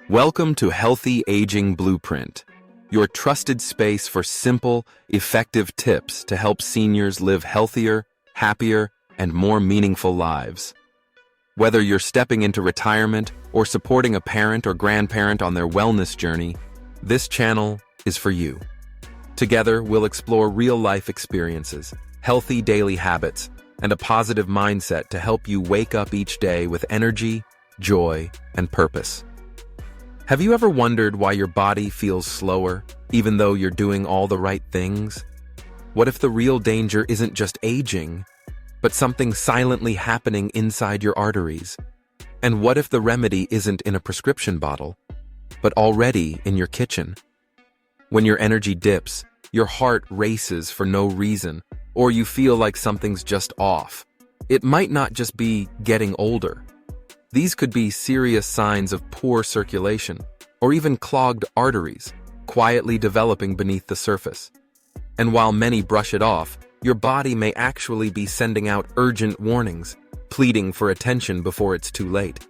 Welcome to Healthy Aging Blueprint, your trusted space for simple, effective tips to help seniors live healthier, happier, and more meaningful lives. Whether you're stepping into retirement or supporting a parent or grandparent on their wellness journey, this channel is for you. Together, we'll explore real-life experiences, healthy daily habits, and a positive mindset to help you wake up each day with energy, joy, and purpose. Have you ever wondered why your body feels slower, even though you're doing all the right things? What if the real danger isn't just aging, but something silently happening inside your arteries? And what if the remedy isn't in a prescription bottle, but already in your kitchen? When your energy dips, your heart races for no reason, or you feel like something's just off. It might not just be getting older. These could be serious signs of poor circulation, or even clogged arteries, quietly developing beneath the surface. And while many brush it off, your body may actually be sending out urgent warnings, pleading for attention before it's too late.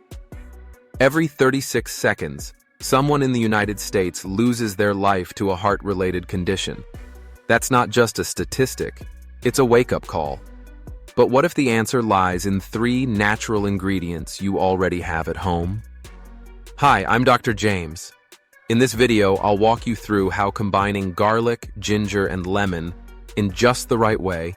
Every 36 seconds, someone in the United States loses their life to a heart-related condition. That's not just a statistic, it's a wake-up call. But what if the answer lies in 3 natural ingredients you already have at home? Hi, I'm Dr. James. In this video, I'll walk you through how combining garlic, ginger, and lemon in just the right way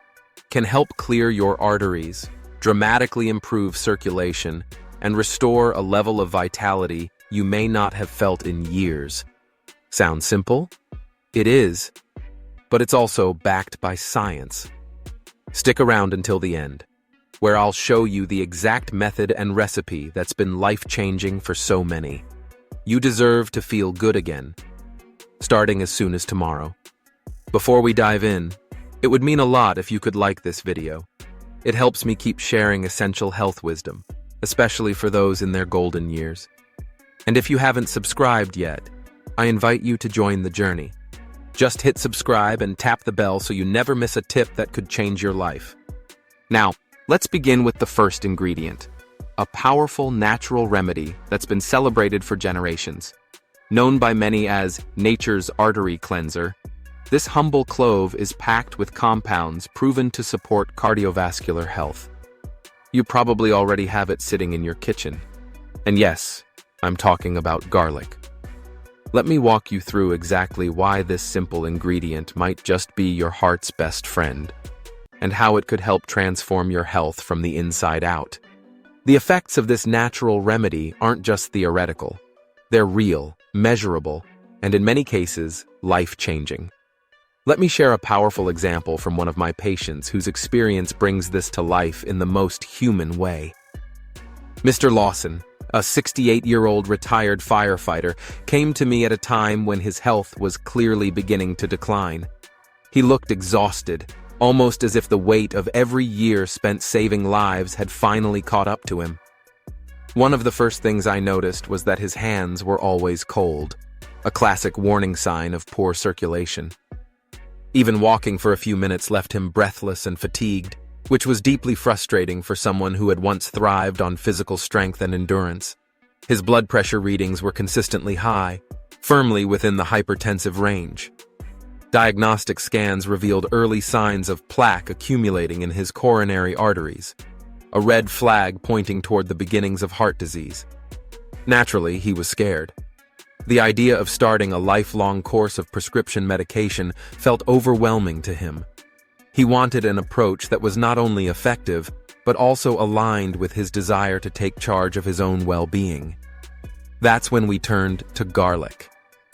can help clear your arteries, dramatically improve circulation, and restore a level of vitality you may not have felt in years. Sounds simple? It is, but it's also backed by science. Stick around until the end, where I'll show you the exact method and recipe that's been life-changing for so many. You deserve to feel good again, starting as soon as tomorrow. Before we dive in, it would mean a lot if you could like this video. It helps me keep sharing essential health wisdom, especially for those in their golden years. And if you haven't subscribed yet, I invite you to join the journey. Just hit subscribe and tap the bell so you never miss a tip that could change your life. Now, let's begin with the first ingredient, a powerful natural remedy that's been celebrated for generations. Known by many as nature's artery cleanser, this humble clove is packed with compounds proven to support cardiovascular health. You probably already have it sitting in your kitchen. And yes, I'm talking about garlic. Let me walk you through exactly why this simple ingredient might just be your heart's best friend, and how it could help transform your health from the inside out. The effects of this natural remedy aren't just theoretical. They're real, measurable, and in many cases, life-changing. Let me share a powerful example from one of my patients whose experience brings this to life in the most human way. Mr. Lawson, a 68-year-old retired firefighter, came to me at a time when his health was clearly beginning to decline. He looked exhausted, almost as if the weight of every year spent saving lives had finally caught up to him. One of the first things I noticed was that his hands were always cold, a classic warning sign of poor circulation. Even walking for a few minutes left him breathless and fatigued, which was deeply frustrating for someone who had once thrived on physical strength and endurance. His blood pressure readings were consistently high, firmly within the hypertensive range. Diagnostic scans revealed early signs of plaque accumulating in his coronary arteries, a red flag pointing toward the beginnings of heart disease. Naturally, he was scared. The idea of starting a lifelong course of prescription medication felt overwhelming to him. He wanted an approach that was not only effective, but also aligned with his desire to take charge of his own well-being. That's when we turned to garlic.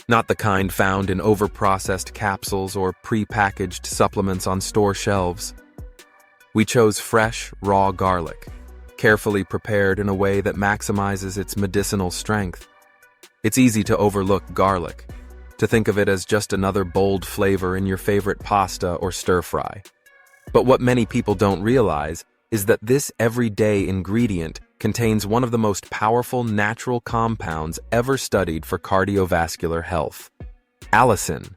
Not the kind found in overprocessed capsules or pre-packaged supplements on store shelves. We chose fresh, raw garlic, carefully prepared in a way that maximizes its medicinal strength. It's easy to overlook garlic, to think of it as just another bold flavor in your favorite pasta or stir-fry. But what many people don't realize is that this everyday ingredient contains one of the most powerful natural compounds ever studied for cardiovascular health: allicin.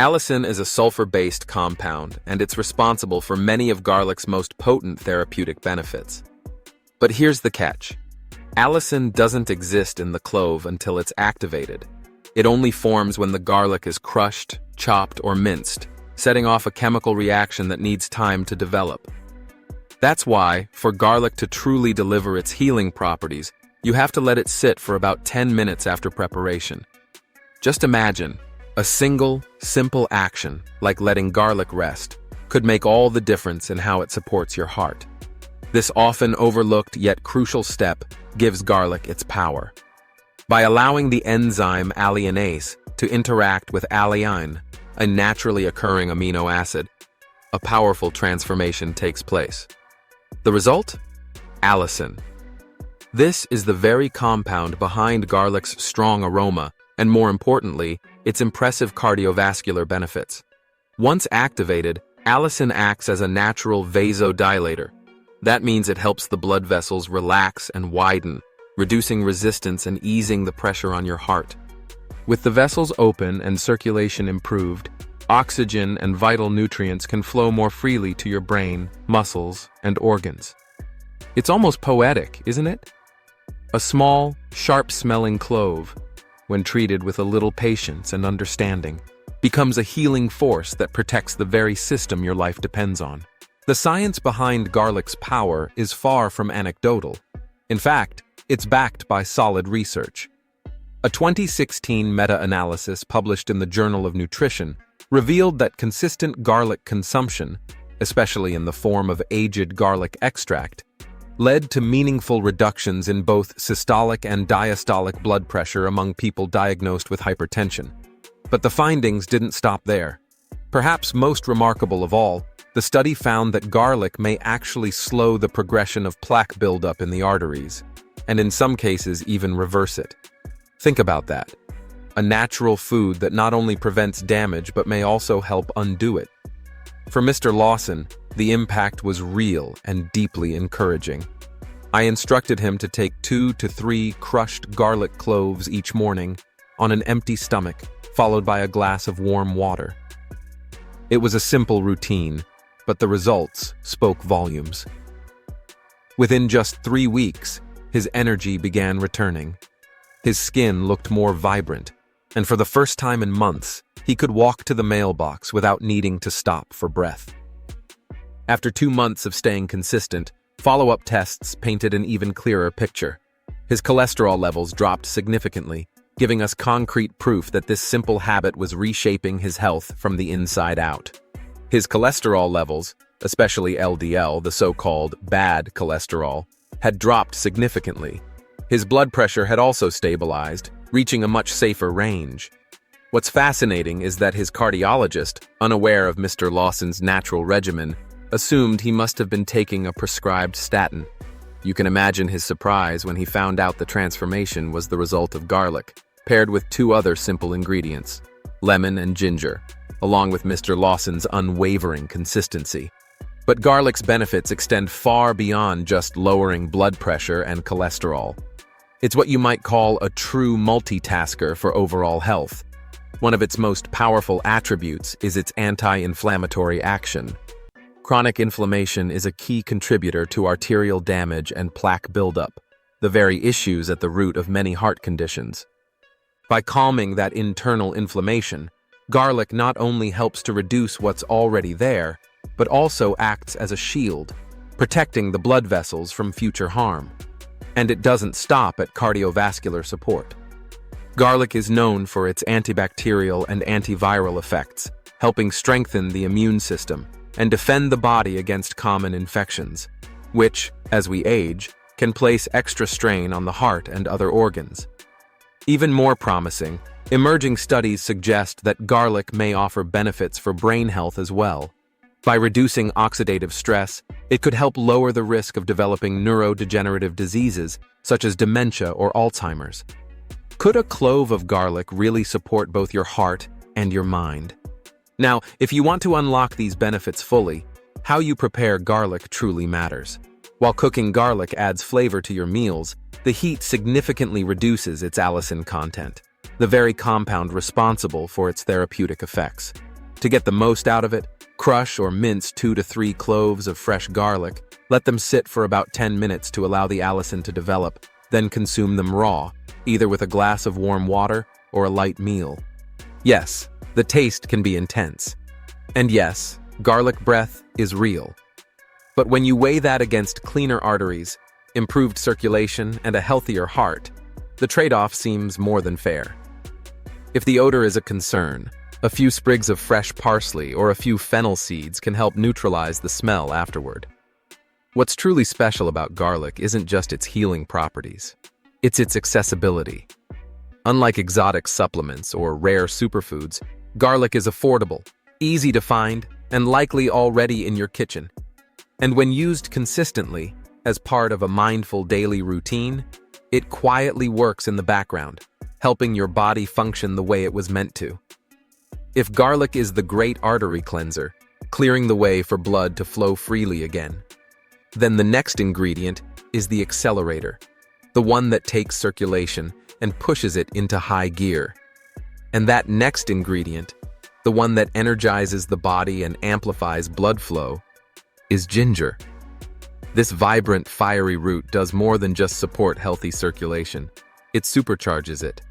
Allicin is a sulfur-based compound, and it's responsible for many of garlic's most potent therapeutic benefits. But here's the catch. Allicin doesn't exist in the clove until it's activated. It only forms when the garlic is crushed, chopped, or minced, setting off a chemical reaction that needs time to develop. That's why, for garlic to truly deliver its healing properties, you have to let it sit for about 10 minutes after preparation. Just imagine, a single, simple action, like letting garlic rest, could make all the difference in how it supports your heart. This often overlooked yet crucial step gives garlic its power. By allowing the enzyme alliinase to interact with alliin, a naturally occurring amino acid, a powerful transformation takes place. The result? Allicin. This is the very compound behind garlic's strong aroma and, more importantly, its impressive cardiovascular benefits. Once activated, allicin acts as a natural vasodilator. That means it helps the blood vessels relax and widen, reducing resistance and easing the pressure on your heart. With the vessels open and circulation improved, oxygen and vital nutrients can flow more freely to your brain, muscles, and organs. It's almost poetic, isn't it? A small, sharp-smelling clove, when treated with a little patience and understanding, becomes a healing force that protects the very system your life depends on. The science behind garlic's power is far from anecdotal. In fact, it's backed by solid research. A 2016 meta-analysis published in the Journal of Nutrition revealed that consistent garlic consumption, especially in the form of aged garlic extract, led to meaningful reductions in both systolic and diastolic blood pressure among people diagnosed with hypertension. But the findings didn't stop there. Perhaps most remarkable of all, the study found that garlic may actually slow the progression of plaque buildup in the arteries, and in some cases even reverse it. Think about that. A natural food that not only prevents damage but may also help undo it. For Mr. Lawson, the impact was real and deeply encouraging. I instructed him to take 2 to 3 crushed garlic cloves each morning on an empty stomach, followed by a glass of warm water. It was a simple routine, but the results spoke volumes. Within just 3 weeks, his energy began returning. His skin looked more vibrant, and for the first time in months, he could walk to the mailbox without needing to stop for breath. After 2 months of staying consistent, follow-up tests painted an even clearer picture. His cholesterol levels dropped significantly, giving us concrete proof that this simple habit was reshaping his health from the inside out. His cholesterol levels, especially LDL, the so-called bad cholesterol, had dropped significantly. His blood pressure had also stabilized, reaching a much safer range. What's fascinating is that his cardiologist, unaware of Mr. Lawson's natural regimen, assumed he must have been taking a prescribed statin. You can imagine his surprise when he found out the transformation was the result of garlic, paired with 2 other simple ingredients, lemon and ginger, along with Mr. Lawson's unwavering consistency. But garlic's benefits extend far beyond just lowering blood pressure and cholesterol. It's what you might call a true multitasker for overall health. One of its most powerful attributes is its anti-inflammatory action. Chronic inflammation is a key contributor to arterial damage and plaque buildup, the very issues at the root of many heart conditions. By calming that internal inflammation, garlic not only helps to reduce what's already there, but also acts as a shield, protecting the blood vessels from future harm. And it doesn't stop at cardiovascular support. Garlic is known for its antibacterial and antiviral effects, helping strengthen the immune system and defend the body against common infections, which, as we age, can place extra strain on the heart and other organs. Even more promising, emerging studies suggest that garlic may offer benefits for brain health as well. By reducing oxidative stress, it could help lower the risk of developing neurodegenerative diseases such as dementia or Alzheimer's. Could a clove of garlic really support both your heart and your mind? Now, if you want to unlock these benefits fully, how you prepare garlic truly matters. While cooking garlic adds flavor to your meals, the heat significantly reduces its allicin content, the very compound responsible for its therapeutic effects. To get the most out of it, crush or mince 2 to 3 cloves of fresh garlic. Let them sit for about 10 minutes to allow the allicin to develop, then consume them raw, either with a glass of warm water or a light meal. Yes, the taste can be intense. And yes, garlic breath is real. But when you weigh that against cleaner arteries, improved circulation, and a healthier heart, the trade-off seems more than fair. If the odor is a concern, a few sprigs of fresh parsley or a few fennel seeds can help neutralize the smell afterward. What's truly special about garlic isn't just its healing properties, it's its accessibility. Unlike exotic supplements or rare superfoods, garlic is affordable, easy to find, and likely already in your kitchen. And when used consistently, as part of a mindful daily routine, it quietly works in the background, helping your body function the way it was meant to. If garlic is the great artery cleanser, clearing the way for blood to flow freely again, then the next ingredient is the accelerator, the one that takes circulation and pushes it into high gear. And that next ingredient, the one that energizes the body and amplifies blood flow, is ginger. This vibrant, fiery root does more than just support healthy circulation. It supercharges it.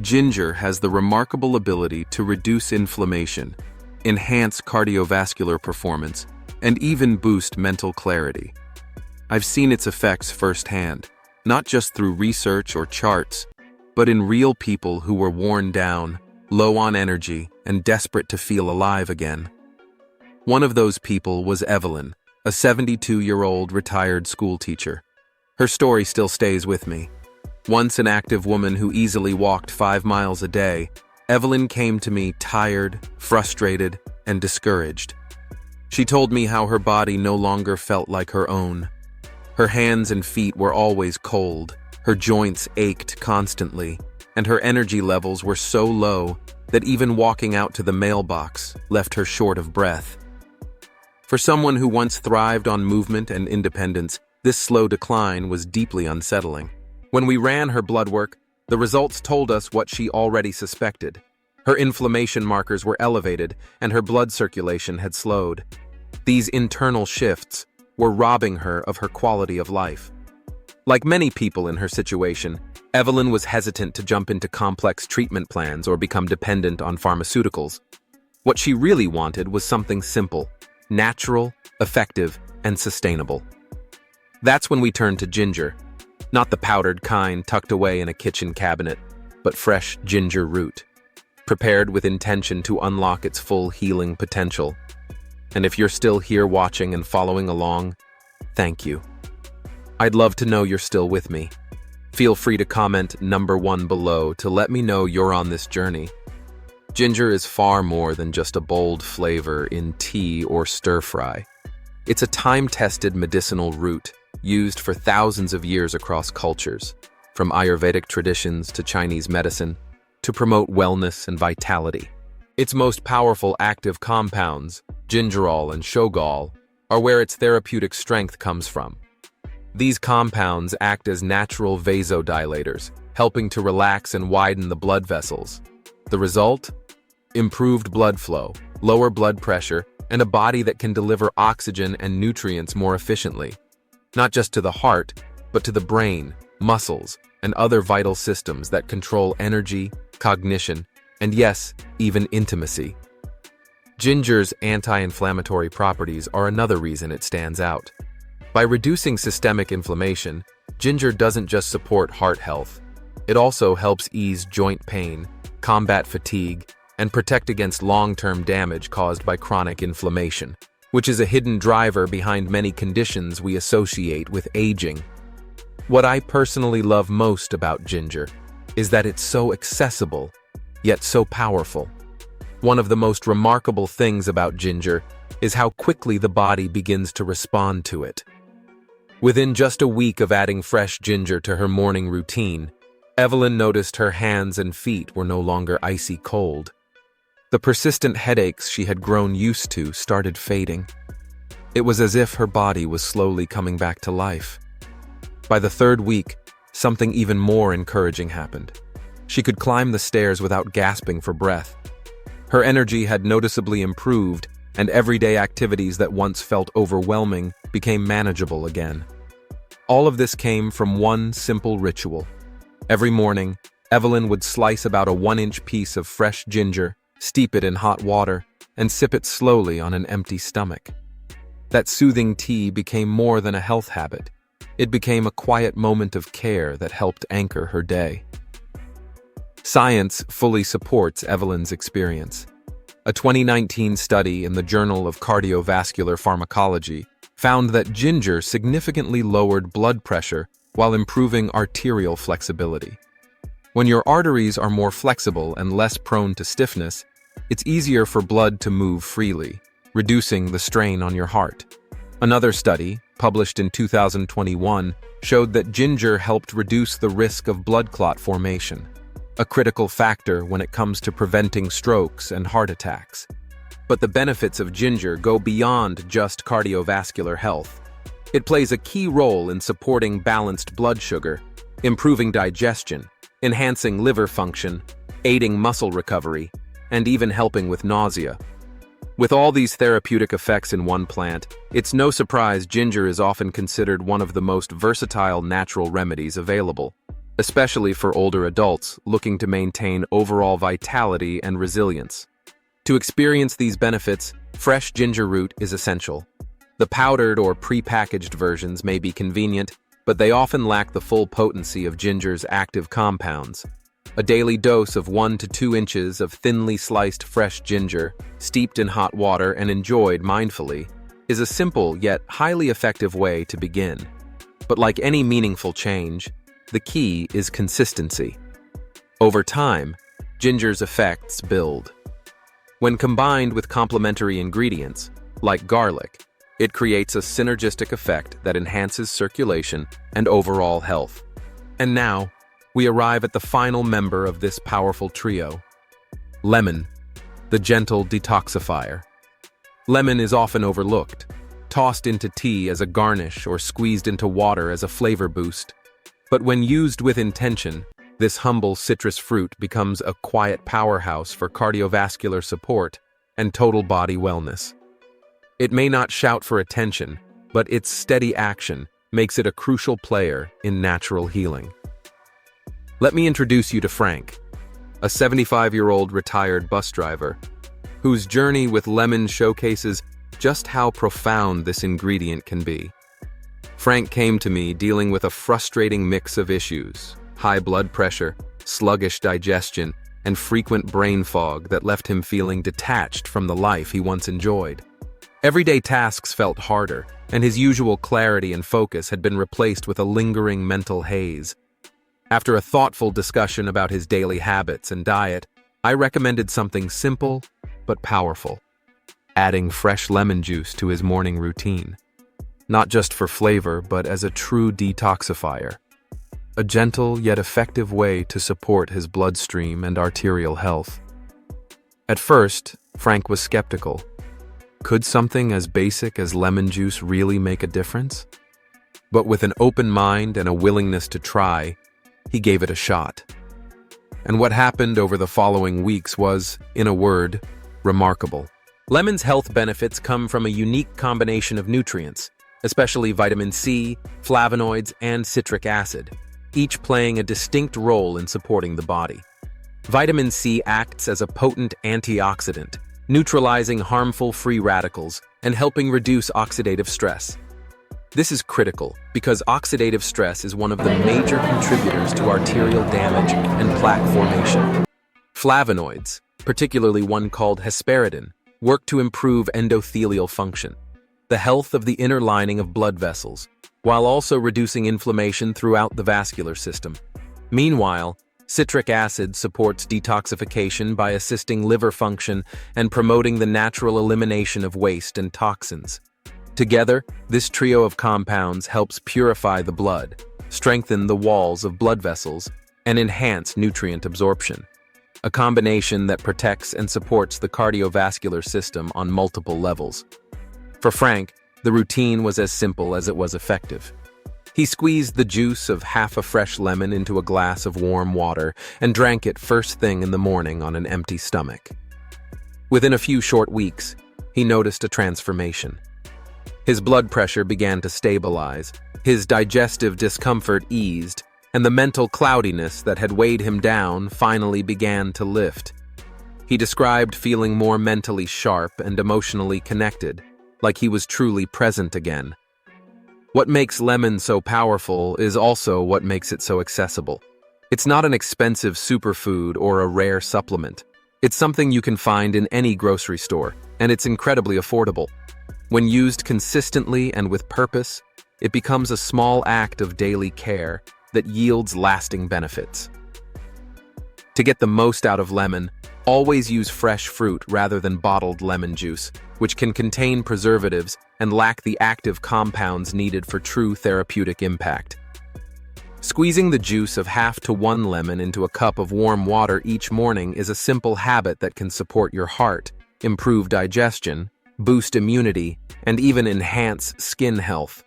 Ginger has the remarkable ability to reduce inflammation, enhance cardiovascular performance, and even boost mental clarity. I've seen its effects firsthand, not just through research or charts, but in real people who were worn down, low on energy, and desperate to feel alive again. One of those people was Evelyn, a 72-year-old retired school teacher. Her story still stays with me. Once an active woman who easily walked 5 miles a day, Evelyn came to me tired, frustrated, and discouraged. She told me how her body no longer felt like her own. Her hands and feet were always cold, her joints ached constantly, and her energy levels were so low that even walking out to the mailbox left her short of breath. For someone who once thrived on movement and independence, this slow decline was deeply unsettling. When we ran her blood work, the results told us what she already suspected. Her inflammation markers were elevated, and her blood circulation had slowed. These internal shifts were robbing her of her quality of life. Like many people in her situation, Evelyn was hesitant to jump into complex treatment plans or become dependent on pharmaceuticals. What she really wanted was something simple, natural, effective, and sustainable. That's when we turned to ginger, not the powdered kind tucked away in a kitchen cabinet, but fresh ginger root, prepared with intention to unlock its full healing potential. And if you're still here watching and following along, thank you. I'd love to know you're still with me. Feel free to comment number 1 below to let me know you're on this journey. Ginger is far more than just a bold flavor in tea or stir-fry. It's a time-tested medicinal root used for thousands of years across cultures, from Ayurvedic traditions to Chinese medicine, to promote wellness and vitality. Its most powerful active compounds, gingerol and shogal, are where its therapeutic strength comes from. These compounds act as natural vasodilators, helping to relax and widen the blood vessels. The result? Improved blood flow, lower blood pressure, and a body that can deliver oxygen and nutrients more efficiently, not just to the heart, but to the brain, muscles, and other vital systems that control energy, cognition, and yes, even intimacy. Ginger's anti-inflammatory properties are another reason it stands out. By reducing systemic inflammation, ginger doesn't just support heart health. It also helps ease joint pain, combat fatigue, and protect against long-term damage caused by chronic inflammation, which is a hidden driver behind many conditions we associate with aging. What I personally love most about ginger is that it's so accessible, yet so powerful. One of the most remarkable things about ginger is how quickly the body begins to respond to it. Within just a week of adding fresh ginger to her morning routine, Evelyn noticed her hands and feet were no longer icy cold. The persistent headaches she had grown used to started fading. It was as if her body was slowly coming back to life. By the 3rd week, something even more encouraging happened. She could climb the stairs without gasping for breath. Her energy had noticeably improved, and everyday activities that once felt overwhelming became manageable again. All of this came from one simple ritual. Every morning, Evelyn would slice about a 1-inch piece of fresh ginger, steep it in hot water, and sip it slowly on an empty stomach. That soothing tea became more than a health habit. It became a quiet moment of care that helped anchor her day. Science fully supports Evelyn's experience. A 2019 study in the Journal of Cardiovascular Pharmacology found that ginger significantly lowered blood pressure while improving arterial flexibility. When your arteries are more flexible and less prone to stiffness, it's easier for blood to move freely, reducing the strain on your heart. Another study, published in 2021, showed that ginger helped reduce the risk of blood clot formation, a critical factor when it comes to preventing strokes and heart attacks. But the benefits of ginger go beyond just cardiovascular health. It plays a key role in supporting balanced blood sugar, improving digestion, enhancing liver function, aiding muscle recovery, and even helping with nausea. With all these therapeutic effects in one plant, it's no surprise ginger is often considered one of the most versatile natural remedies available, especially for older adults looking to maintain overall vitality and resilience. To experience these benefits, fresh ginger root is essential. The powdered or pre-packaged versions may be convenient, but they often lack the full potency of ginger's active compounds. A daily dose of 1 to 2 inches of thinly sliced fresh ginger, steeped in hot water and enjoyed mindfully, is a simple yet highly effective way to begin. But like any meaningful change, the key is consistency. Over time, ginger's effects build. When combined with complementary ingredients, like garlic, it creates a synergistic effect that enhances circulation and overall health. And now, we arrive at the final member of this powerful trio: lemon, the gentle detoxifier. Lemon is often overlooked, tossed into tea as a garnish or squeezed into water as a flavor boost. But when used with intention, this humble citrus fruit becomes a quiet powerhouse for cardiovascular support and total body wellness. It may not shout for attention, but its steady action makes it a crucial player in natural healing. Let me introduce you to Frank, a 75-year-old retired bus driver, whose journey with lemon showcases just how profound this ingredient can be. Frank came to me dealing with a frustrating mix of issues: high blood pressure, sluggish digestion, and frequent brain fog that left him feeling detached from the life he once enjoyed. Everyday tasks felt harder, and his usual clarity and focus had been replaced with a lingering mental haze. After a thoughtful discussion about his daily habits and diet, I recommended something simple but powerful: adding fresh lemon juice to his morning routine. Not just for flavor, but as a true detoxifier. A gentle yet effective way to support his bloodstream and arterial health. At first, Frank was skeptical. Could something as basic as lemon juice really make a difference? But with an open mind and a willingness to try, he gave it a shot. And what happened over the following weeks was, in a word, remarkable. Lemon's health benefits come from a unique combination of nutrients, especially vitamin C, flavonoids, and citric acid, each playing a distinct role in supporting the body. Vitamin C acts as a potent antioxidant, neutralizing harmful free radicals and helping reduce oxidative stress. This is critical because oxidative stress is one of the major contributors to arterial damage and plaque formation. Flavonoids, particularly one called hesperidin, work to improve endothelial function, the health of the inner lining of blood vessels, while also reducing inflammation throughout the vascular system. Meanwhile, citric acid supports detoxification by assisting liver function and promoting the natural elimination of waste and toxins. Together, this trio of compounds helps purify the blood, strengthen the walls of blood vessels, and enhance nutrient absorption, a combination that protects and supports the cardiovascular system on multiple levels. For Frank, the routine was as simple as it was effective. He squeezed the juice of half a fresh lemon into a glass of warm water and drank it first thing in the morning on an empty stomach. Within a few short weeks, he noticed a transformation. His blood pressure began to stabilize, his digestive discomfort eased, and the mental cloudiness that had weighed him down finally began to lift. He described feeling more mentally sharp and emotionally connected, like he was truly present again. What makes lemon so powerful is also what makes it so accessible. It's not an expensive superfood or a rare supplement. It's something you can find in any grocery store, and it's incredibly affordable. When used consistently and with purpose, it becomes a small act of daily care that yields lasting benefits. To get the most out of lemon, always use fresh fruit rather than bottled lemon juice, which can contain preservatives and lack the active compounds needed for true therapeutic impact. Squeezing the juice of 1/2 to 1 lemon into a cup of warm water each morning is a simple habit that can support your heart, improve digestion, boost immunity, and even enhance skin health.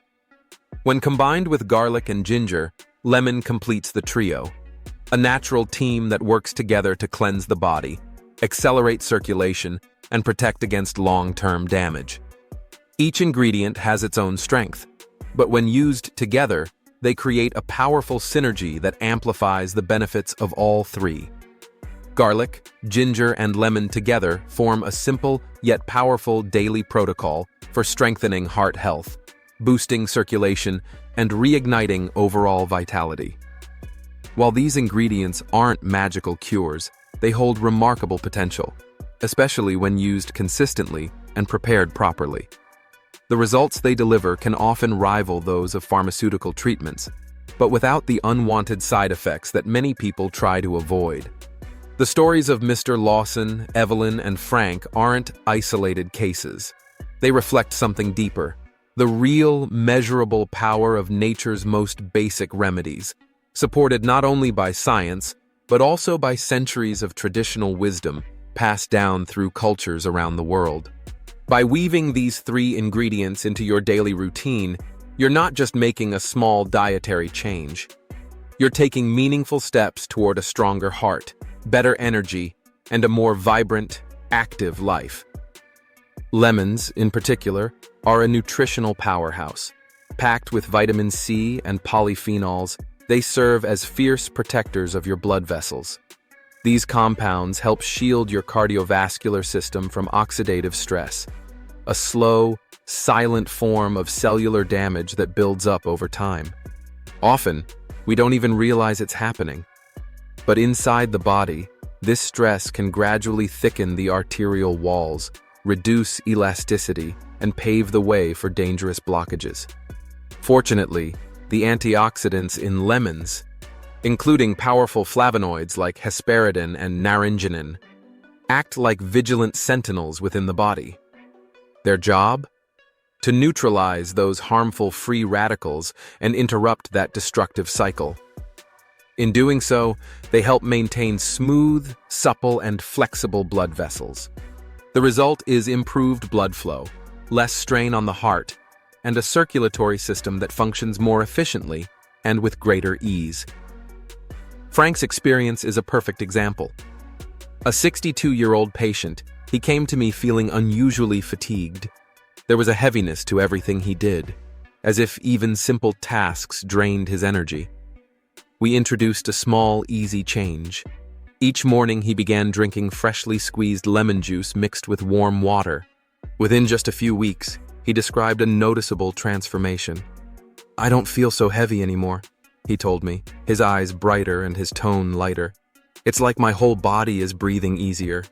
When combined with garlic and ginger, lemon completes the trio, a natural team that works together to cleanse the body, accelerate circulation, and protect against long-term damage. Each ingredient has its own strength, but when used together, they create a powerful synergy that amplifies the benefits of all three. Garlic, ginger, and lemon together form a simple yet powerful daily protocol for strengthening heart health, boosting circulation, and reigniting overall vitality. While these ingredients aren't magical cures, they hold remarkable potential, especially when used consistently and prepared properly. The results they deliver can often rival those of pharmaceutical treatments, but without the unwanted side effects that many people try to avoid. The stories of Mr. Lawson, Evelyn, and Frank aren't isolated cases. They reflect something deeper, the real, measurable power of nature's most basic remedies, supported not only by science, but also by centuries of traditional wisdom passed down through cultures around the world. By weaving these three ingredients into your daily routine, you're not just making a small dietary change. You're taking meaningful steps toward a stronger heart, better energy, and a more vibrant, active life. Lemons, in particular, are a nutritional powerhouse. Packed with vitamin C and polyphenols, they serve as fierce protectors of your blood vessels. These compounds help shield your cardiovascular system from oxidative stress, a slow, silent form of cellular damage that builds up over time. Often, we don't even realize it's happening. But inside the body, this stress can gradually thicken the arterial walls, reduce elasticity, and pave the way for dangerous blockages. Fortunately, the antioxidants in lemons, including powerful flavonoids like hesperidin and naringenin, act like vigilant sentinels within the body. Their job? To neutralize those harmful free radicals and interrupt that destructive cycle. In doing so, they help maintain smooth, supple, and flexible blood vessels. The result is improved blood flow, less strain on the heart, and a circulatory system that functions more efficiently and with greater ease. Frank's experience is a perfect example. A 62-year-old patient, he came to me feeling unusually fatigued. There was a heaviness to everything he did, as if even simple tasks drained his energy. We introduced a small, easy change. Each morning he began drinking freshly squeezed lemon juice mixed with warm water. Within just a few weeks, he described a noticeable transformation. "I don't feel so heavy anymore," he told me, his eyes brighter and his tone lighter. "It's like my whole body is breathing easier."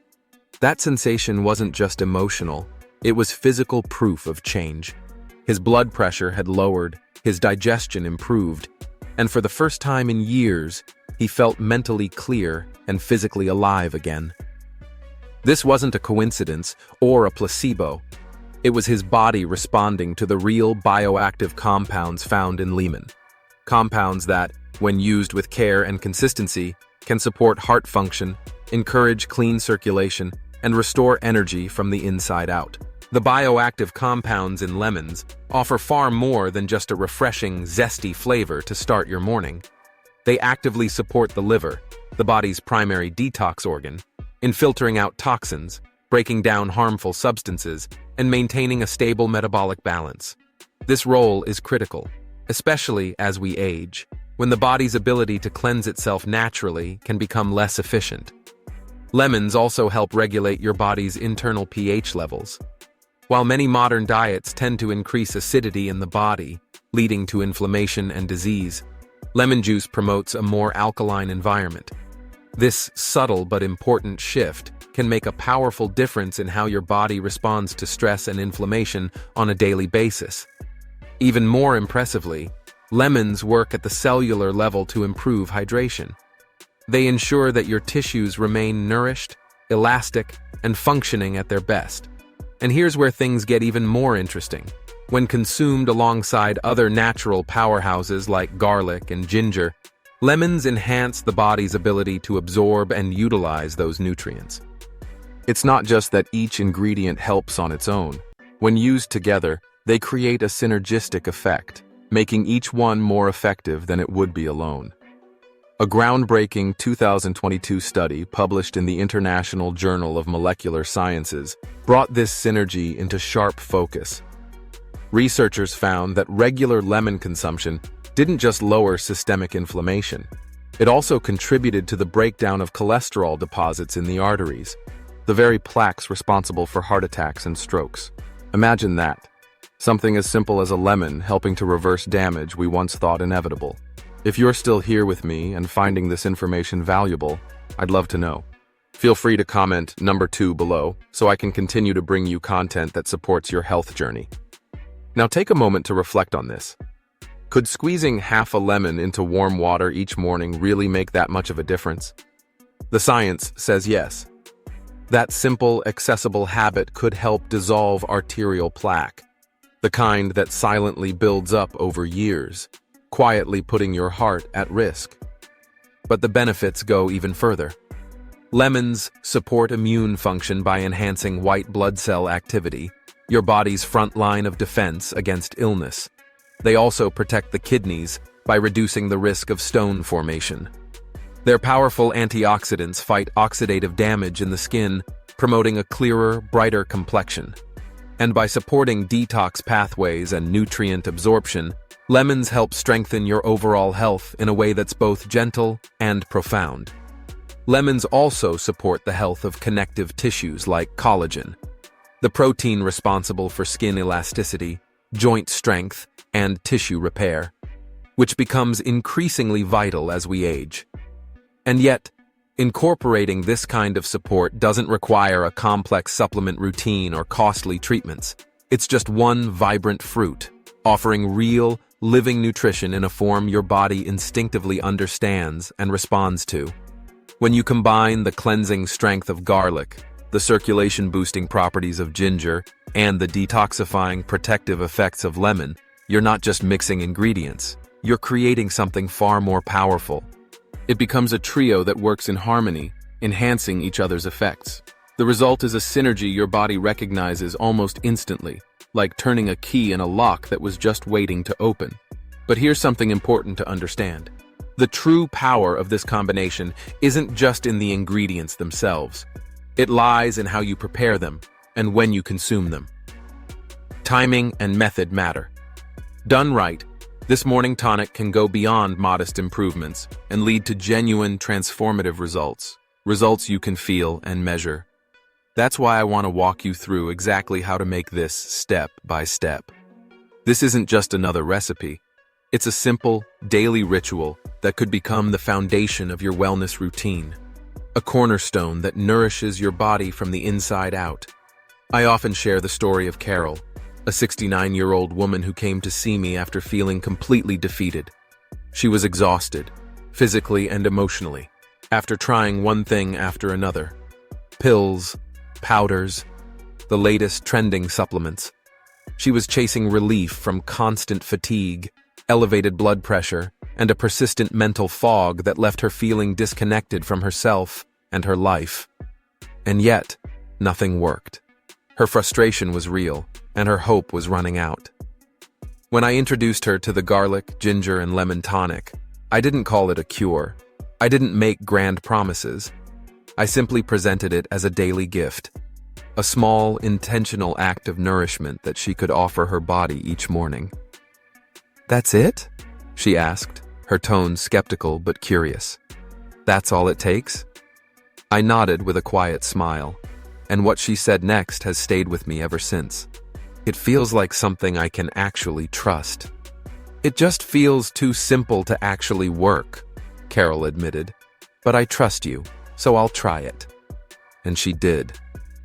That sensation wasn't just emotional, it was physical proof of change. His blood pressure had lowered, his digestion improved, and for the first time in years, he felt mentally clear and physically alive again. This wasn't a coincidence or a placebo. It was his body responding to the real bioactive compounds found in lemon. Compounds that, when used with care and consistency, can support heart function, encourage clean circulation, and restore energy from the inside out. The bioactive compounds in lemons offer far more than just a refreshing, zesty flavor to start your morning. They actively support the liver, the body's primary detox organ, in filtering out toxins, breaking down harmful substances and maintaining a stable metabolic balance. This role is critical, especially as we age, when the body's ability to cleanse itself naturally can become less efficient. Lemons also help regulate your body's internal pH levels. While many modern diets tend to increase acidity in the body, leading to inflammation and disease, lemon juice promotes a more alkaline environment. This subtle but important shift can make a powerful difference in how your body responds to stress and inflammation on a daily basis. Even more impressively, lemons work at the cellular level to improve hydration. They ensure that your tissues remain nourished, elastic, and functioning at their best. And here's where things get even more interesting. When consumed alongside other natural powerhouses like garlic and ginger, lemons enhance the body's ability to absorb and utilize those nutrients. It's not just that each ingredient helps on its own. When used together, they create a synergistic effect, making each one more effective than it would be alone. A groundbreaking 2022 study published in the International Journal of Molecular Sciences brought this synergy into sharp focus. Researchers found that regular lemon consumption didn't just lower systemic inflammation. It also contributed to the breakdown of cholesterol deposits in the arteries, the very plaques responsible for heart attacks and strokes. Imagine that. Something as simple as a lemon helping to reverse damage we once thought inevitable. If you're still here with me and finding this information valuable, I'd love to know. Feel free to comment number 2 below so I can continue to bring you content that supports your health journey. Now take a moment to reflect on this. Could squeezing half a lemon into warm water each morning really make that much of a difference? The science says yes. That simple, accessible habit could help dissolve arterial plaque, the kind that silently builds up over years, quietly putting your heart at risk. But the benefits go even further. Lemons support immune function by enhancing white blood cell activity, your body's front line of defense against illness. They also protect the kidneys by reducing the risk of stone formation. Their powerful antioxidants fight oxidative damage in the skin, promoting a clearer, brighter complexion. And by supporting detox pathways and nutrient absorption, lemons help strengthen your overall health in a way that's both gentle and profound. Lemons also support the health of connective tissues like collagen, the protein responsible for skin elasticity, joint strength, and tissue repair, which becomes increasingly vital as we age. And yet, incorporating this kind of support doesn't require a complex supplement routine or costly treatments. It's just one vibrant fruit, offering real, living nutrition in a form your body instinctively understands and responds to. When you combine the cleansing strength of garlic, the circulation-boosting properties of ginger, and the detoxifying protective effects of lemon, you're not just mixing ingredients, you're creating something far more powerful. It becomes a trio that works in harmony, enhancing each other's effects. The result is a synergy your body recognizes almost instantly, like turning a key in a lock that was just waiting to open. But here's something important to understand. The true power of this combination isn't just in the ingredients themselves. It lies in how you prepare them and when you consume them. Timing and method matter. Done right, this morning tonic can go beyond modest improvements and lead to genuine transformative results you can feel and measure. That's why I want to walk you through exactly how to make this step by step. This isn't just another recipe. It's a simple, daily ritual that could become the foundation of your wellness routine, a cornerstone that nourishes your body from the inside out. I often share the story of Carol, a 69-year-old woman who came to see me after feeling completely defeated. She was exhausted, physically and emotionally, after trying one thing after another. Pills, powders, the latest trending supplements. She was chasing relief from constant fatigue, elevated blood pressure, and a persistent mental fog that left her feeling disconnected from herself and her life. And yet, nothing worked. Her frustration was real, and her hope was running out. When I introduced her to the garlic, ginger, and lemon tonic, I didn't call it a cure. I didn't make grand promises. I simply presented it as a daily gift. a small, intentional act of nourishment that she could offer her body each morning. "That's it?" she asked, her tone skeptical but curious. "That's all it takes?" I nodded with a quiet smile, and what she said next has stayed with me ever since. "It feels like something I can actually trust." "It just feels too simple to actually work," Carol admitted. "But I trust you, so I'll try it." And she did.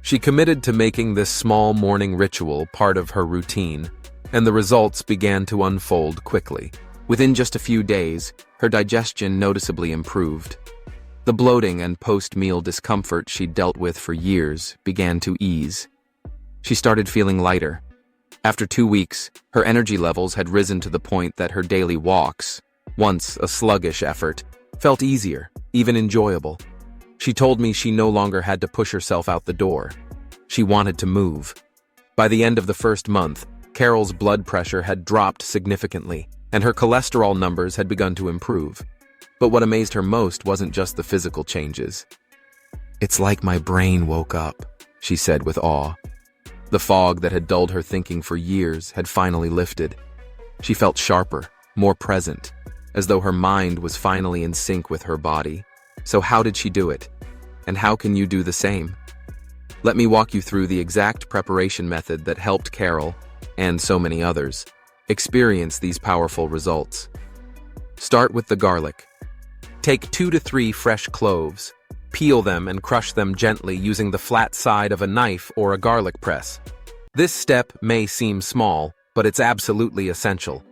She committed to making this small morning ritual part of her routine, and the results began to unfold quickly. Within just a few days, her digestion noticeably improved. The bloating and post-meal discomfort she'd dealt with for years began to ease. She started feeling lighter. After 2 weeks, her energy levels had risen to the point that her daily walks, once a sluggish effort, felt easier, even enjoyable. She told me she no longer had to push herself out the door. She wanted to move. By the end of the first month, Carol's blood pressure had dropped significantly, and her cholesterol numbers had begun to improve. But what amazed her most wasn't just the physical changes. "It's like my brain woke up," she said with awe. The fog that had dulled her thinking for years had finally lifted. She felt sharper, more present, as though her mind was finally in sync with her body. So how did she do it? And how can you do the same? Let me walk you through the exact preparation method that helped Carol, and so many others, experience these powerful results. Start with the garlic. Take 2 to 3 fresh cloves. Peel them and crush them gently using the flat side of a knife or a garlic press. This step may seem small, but it's absolutely essential.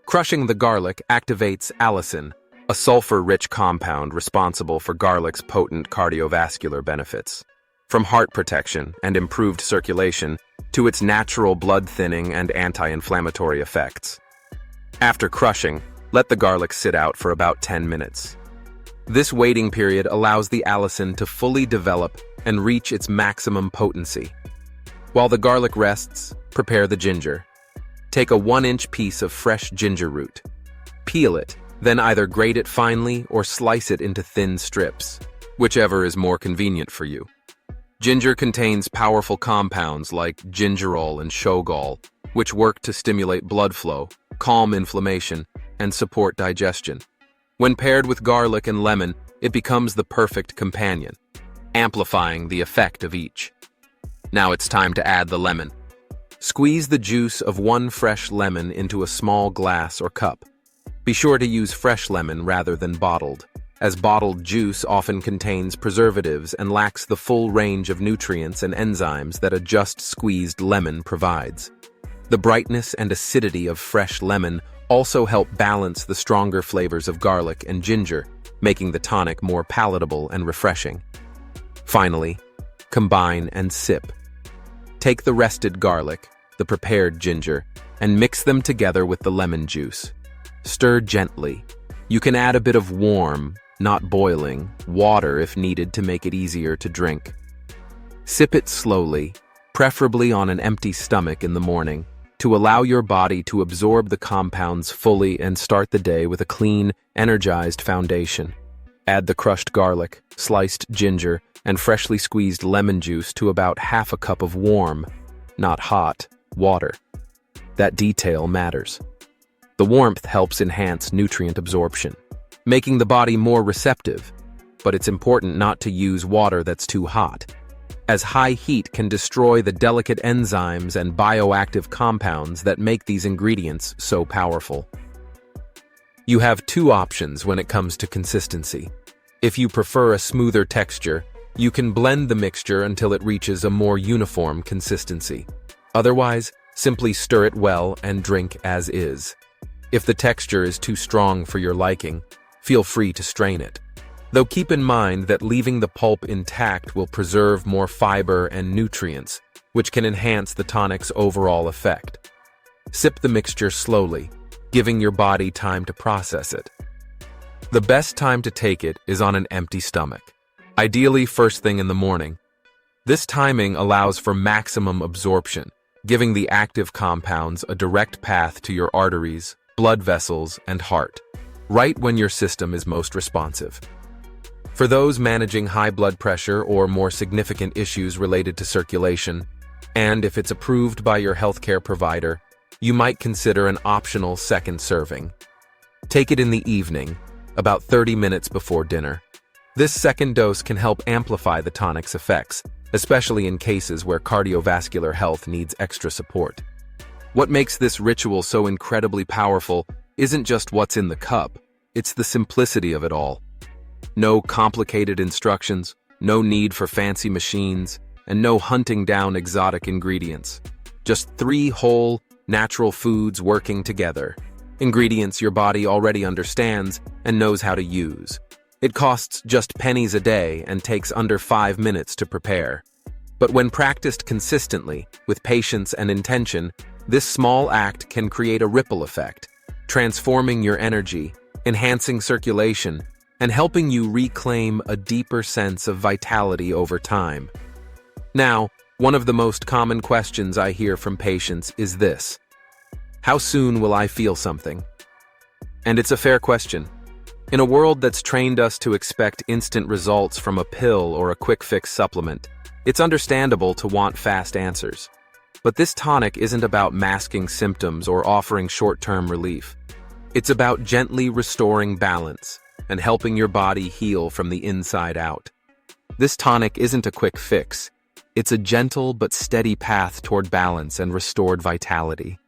Crushing the garlic activates allicin, a sulfur-rich compound responsible for garlic's potent cardiovascular benefits. From heart protection and improved circulation to its natural blood thinning and anti-inflammatory effects. After crushing, let the garlic sit out for about 10 minutes. This waiting period allows the allicin to fully develop and reach its maximum potency. While the garlic rests, prepare the ginger. Take a 1-inch piece of fresh ginger root. Peel it, then either grate it finely or slice it into thin strips, whichever is more convenient for you. Ginger contains powerful compounds like gingerol and shogal, which work to stimulate blood flow, calm inflammation, and support digestion. When paired with garlic and lemon, it becomes the perfect companion, amplifying the effect of each. Now it's time to add the lemon. Squeeze the juice of 1 fresh lemon into a small glass or cup. Be sure to use fresh lemon rather than bottled, as bottled juice often contains preservatives and lacks the full range of nutrients and enzymes that a just squeezed lemon provides. The brightness and acidity of fresh lemon also help balance the stronger flavors of garlic and ginger, making the tonic more palatable and refreshing. Finally, combine and sip. Take the rested garlic, the prepared ginger, and mix them together with the lemon juice. Stir gently. You can add a bit of warm, not boiling, water if needed to make it easier to drink. Sip it slowly, preferably on an empty stomach in the morning, to allow your body to absorb the compounds fully and start the day with a clean, energized foundation. Add the crushed garlic, sliced ginger, and freshly squeezed lemon juice to about half a cup of warm, not hot, water. That detail matters. The warmth helps enhance nutrient absorption, making the body more receptive, but it's important not to use water that's too hot, as high heat can destroy the delicate enzymes and bioactive compounds that make these ingredients so powerful. You have 2 options when it comes to consistency. If you prefer a smoother texture, you can blend the mixture until it reaches a more uniform consistency. Otherwise, simply stir it well and drink as is. If the texture is too strong for your liking, feel free to strain it. Though keep in mind that leaving the pulp intact will preserve more fiber and nutrients, which can enhance the tonic's overall effect. Sip the mixture slowly, giving your body time to process it. The best time to take it is on an empty stomach, ideally first thing in the morning. This timing allows for maximum absorption, giving the active compounds a direct path to your arteries, blood vessels, and heart, right when your system is most responsive. For those managing high blood pressure or more significant issues related to circulation, and if it's approved by your healthcare provider, you might consider an optional second serving. Take it in the evening, about 30 minutes before dinner. This second dose can help amplify the tonic's effects, especially in cases where cardiovascular health needs extra support. What makes this ritual so incredibly powerful isn't just what's in the cup, it's the simplicity of it all. No complicated instructions, no need for fancy machines, and no hunting down exotic ingredients. Just 3 whole, natural foods working together. Ingredients your body already understands and knows how to use. It costs just pennies a day and takes under 5 minutes to prepare. But when practiced consistently, with patience and intention, this small act can create a ripple effect, transforming your energy, enhancing circulation, and helping you reclaim a deeper sense of vitality over time. Now, one of the most common questions I hear from patients is this: how soon will I feel something? And it's a fair question. In a world that's trained us to expect instant results from a pill or a quick-fix supplement, it's understandable to want fast answers. But this tonic isn't about masking symptoms or offering short-term relief. It's about gently restoring balance and helping your body heal from the inside out. This tonic isn't a quick fix. It's a gentle but steady path toward balance and restored vitality.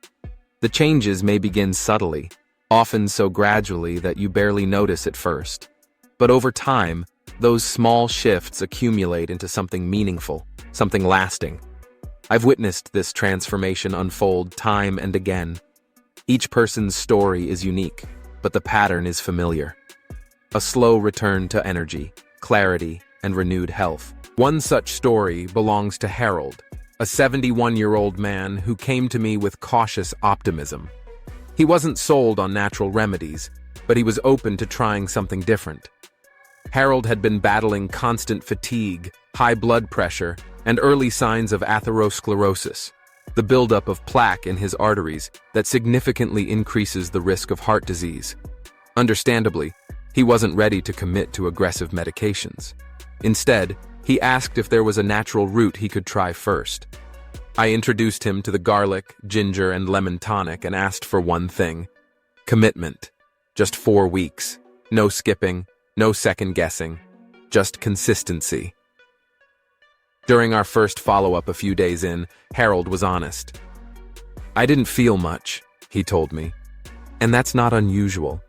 The changes may begin subtly, often so gradually that you barely notice at first. But over time, those small shifts accumulate into something meaningful, something lasting. I've witnessed this transformation unfold time and again. Each person's story is unique, but the pattern is familiar. A slow return to energy, clarity, and renewed health. One such story belongs to Harold, a 71-year-old man who came to me with cautious optimism. He wasn't sold on natural remedies, but he was open to trying something different. Harold had been battling constant fatigue, high blood pressure, and early signs of atherosclerosis, the buildup of plaque in his arteries that significantly increases the risk of heart disease. Understandably, he wasn't ready to commit to aggressive medications. Instead, he asked if there was a natural route he could try first. I introduced him to the garlic, ginger, and lemon tonic and asked for one thing: commitment. Just 4 weeks. No skipping, no second guessing, just consistency. During our first follow-up a few days in, Harold was honest. "I didn't feel much," he told me, "and that's not unusual.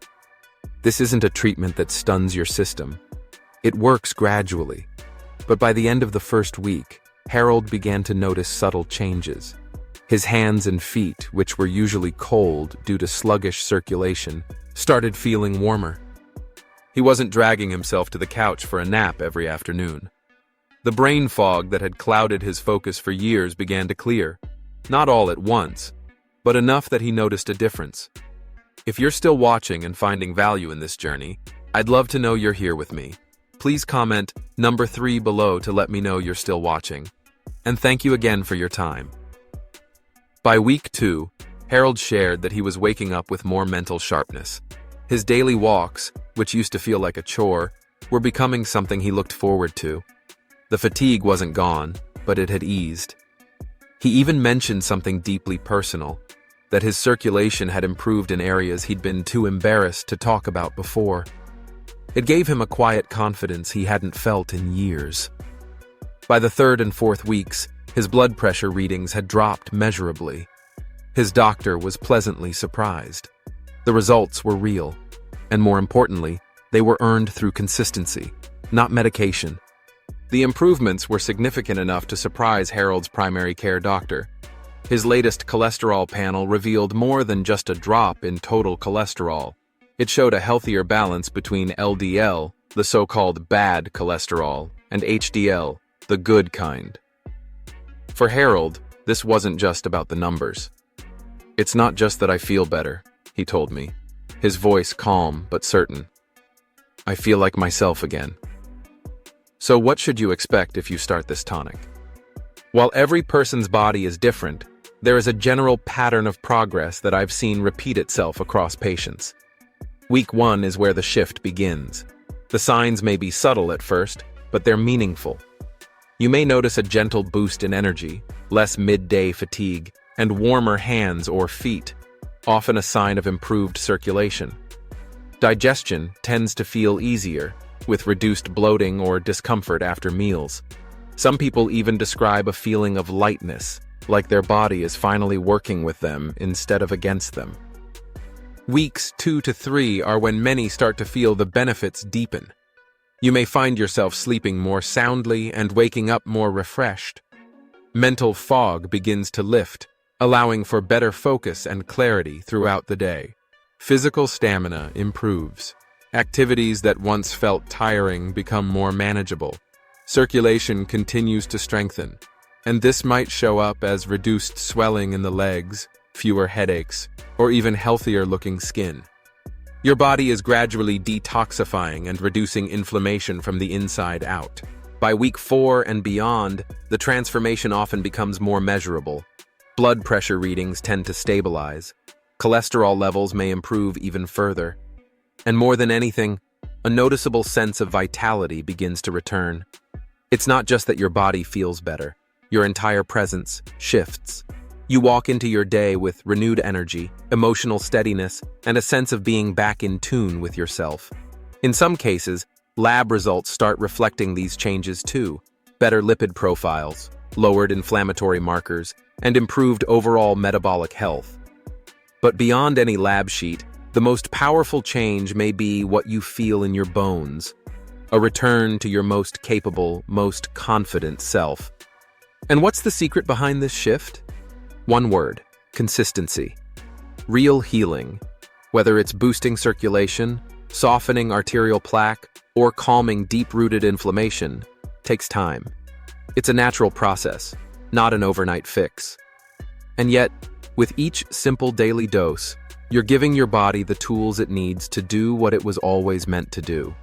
This isn't a treatment that stuns your system. It works gradually." But by the end of the first week, Harold began to notice subtle changes. His hands and feet, which were usually cold due to sluggish circulation, started feeling warmer. He wasn't dragging himself to the couch for a nap every afternoon. The brain fog that had clouded his focus for years began to clear. Not all at once, but enough that he noticed a difference. If you're still watching and finding value in this journey, I'd love to know you're here with me. Please comment number 3 below to let me know you're still watching. And thank you again for your time. By week 2, Harold shared that he was waking up with more mental sharpness. His daily walks, which used to feel like a chore, were becoming something he looked forward to. The fatigue wasn't gone, but it had eased. He even mentioned something deeply personal, that his circulation had improved in areas he'd been too embarrassed to talk about before. It gave him a quiet confidence he hadn't felt in years. By the 3rd and 4th weeks, his blood pressure readings had dropped measurably. His doctor was pleasantly surprised. The results were real, and more importantly, they were earned through consistency, not medication. The improvements were significant enough to surprise Harold's primary care doctor. His latest cholesterol panel revealed more than just a drop in total cholesterol. It showed a healthier balance between LDL, the so-called bad cholesterol, and HDL, the good kind. For Harold, this wasn't just about the numbers. "It's not just that I feel better," he told me, his voice calm but certain. "I feel like myself again." So what should you expect if you start this tonic? While every person's body is different, there is a general pattern of progress that I've seen repeat itself across patients. Week 1 is where the shift begins. The signs may be subtle at first, but they're meaningful. You may notice a gentle boost in energy, less midday fatigue, and warmer hands or feet, often a sign of improved circulation. Digestion tends to feel easier, with reduced bloating or discomfort after meals. Some people even describe a feeling of lightness, like their body is finally working with them instead of against them. Weeks 2 to 3 are when many start to feel the benefits deepen. You may find yourself sleeping more soundly and waking up more refreshed. Mental fog begins to lift, allowing for better focus and clarity throughout the day. Physical stamina improves. Activities that once felt tiring become more manageable. Circulation continues to strengthen, and this might show up as reduced swelling in the legs, fewer headaches, or even healthier-looking skin. Your body is gradually detoxifying and reducing inflammation from the inside out. By week 4 and beyond, the transformation often becomes more measurable. Blood pressure readings tend to stabilize. Cholesterol levels may improve even further. And more than anything, a noticeable sense of vitality begins to return. It's not just that your body feels better. Your entire presence shifts. You walk into your day with renewed energy, emotional steadiness, and a sense of being back in tune with yourself. In some cases, lab results start reflecting these changes too. Better lipid profiles, lowered inflammatory markers, and improved overall metabolic health. But beyond any lab sheet, the most powerful change may be what you feel in your bones. A return to your most capable, most confident self. And what's the secret behind this shift? One word: consistency. Real healing, whether it's boosting circulation, softening arterial plaque, or calming deep-rooted inflammation, takes time. It's a natural process, not an overnight fix. And yet, with each simple daily dose, you're giving your body the tools it needs to do what it was always meant to do: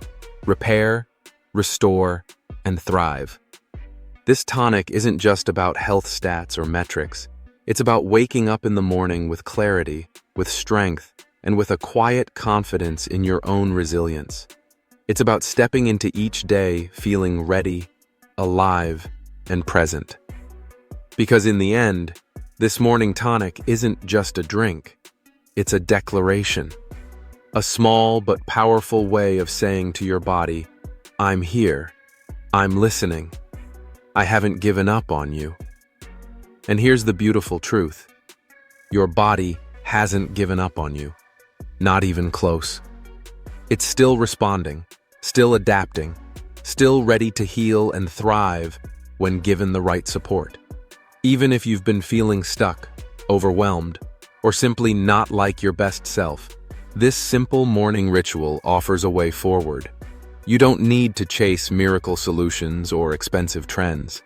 repair, restore, and thrive. This tonic isn't just about health stats or metrics. It's about waking up in the morning with clarity, with strength, and with a quiet confidence in your own resilience. It's about stepping into each day feeling ready, alive, and present. Because in the end, this morning tonic isn't just a drink. It's a declaration. A small but powerful way of saying to your body, "I'm here. I'm listening. I haven't given up on you." And here's the beautiful truth. Your body hasn't given up on you. Not even close. It's still responding, still adapting, still ready to heal and thrive when given the right support. Even if you've been feeling stuck, overwhelmed, or simply not like your best self, this simple morning ritual offers a way forward. You don't need to chase miracle solutions or expensive trends.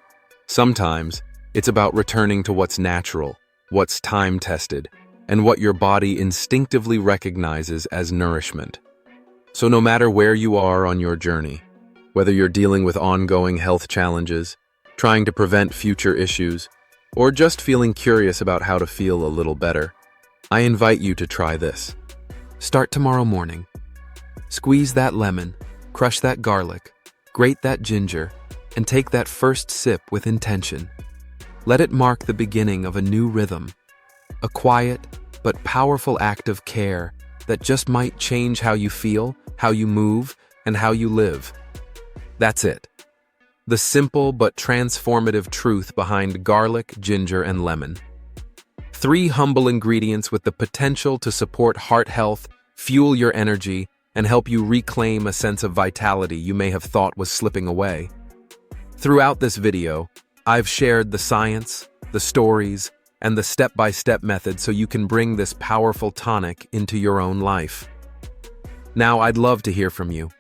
Sometimes, it's about returning to what's natural, what's time-tested, and what your body instinctively recognizes as nourishment. So no matter where you are on your journey, whether you're dealing with ongoing health challenges, trying to prevent future issues, or just feeling curious about how to feel a little better, I invite you to try this. Start tomorrow morning. Squeeze that lemon, crush that garlic, grate that ginger, and take that first sip with intention. Let it mark the beginning of a new rhythm, a quiet but powerful act of care that just might change how you feel, how you move, and how you live. That's it. The simple but transformative truth behind garlic, ginger, and lemon. 3 humble ingredients with the potential to support heart health, fuel your energy, and help you reclaim a sense of vitality you may have thought was slipping away. Throughout this video, I've shared the science, the stories, and the step-by-step method so you can bring this powerful tonic into your own life. Now, I'd love to hear from you.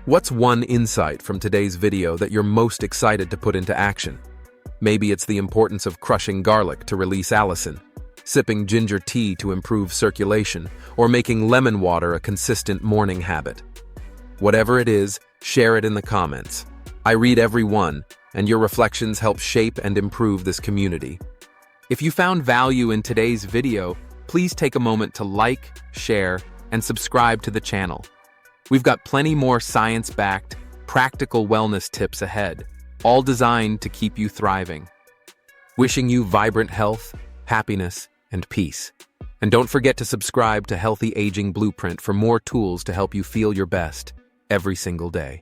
What's one insight from today's video that you're most excited to put into action? Maybe it's the importance of crushing garlic to release allicin, sipping ginger tea to improve circulation, or making lemon water a consistent morning habit. Whatever it is, share it in the comments. I read every one, and your reflections help shape and improve this community. If you found value in today's video, please take a moment to like, share, and subscribe to the channel. We've got plenty more science-backed, practical wellness tips ahead, all designed to keep you thriving. Wishing you vibrant health, happiness, and peace. And don't forget to subscribe to Healthy Aging Blueprint for more tools to help you feel your best every single day.